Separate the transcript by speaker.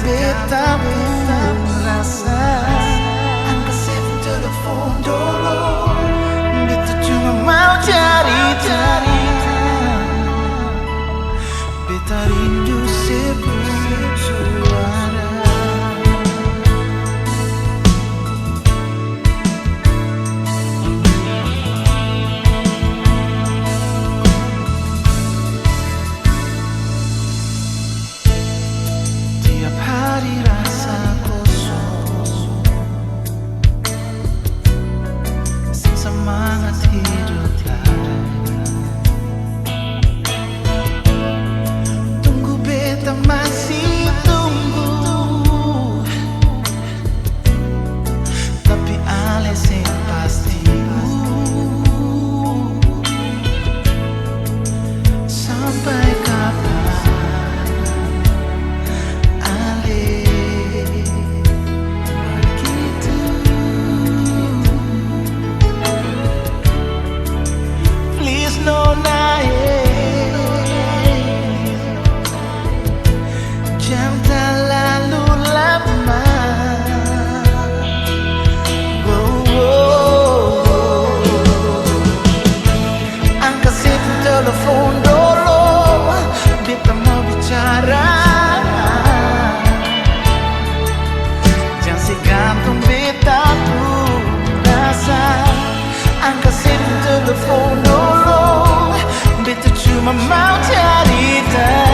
Speaker 1: beta pun rasa. Angkat telepon dulu, beta cuma mau cari-cari. Beta rindu sebuah suara. Tiap hari rasa kosong, semangat hidup lagi. Tunggu beta masih tunggu, tapi ale sing pasti sampai kapan ale begitu. Please nona, jangan terlalu lama. Angkat telepon dulu, beta mau bicara. Jangan si gantung beta pun rasa. Angkat telepon dulu, beta cuma mau cerita.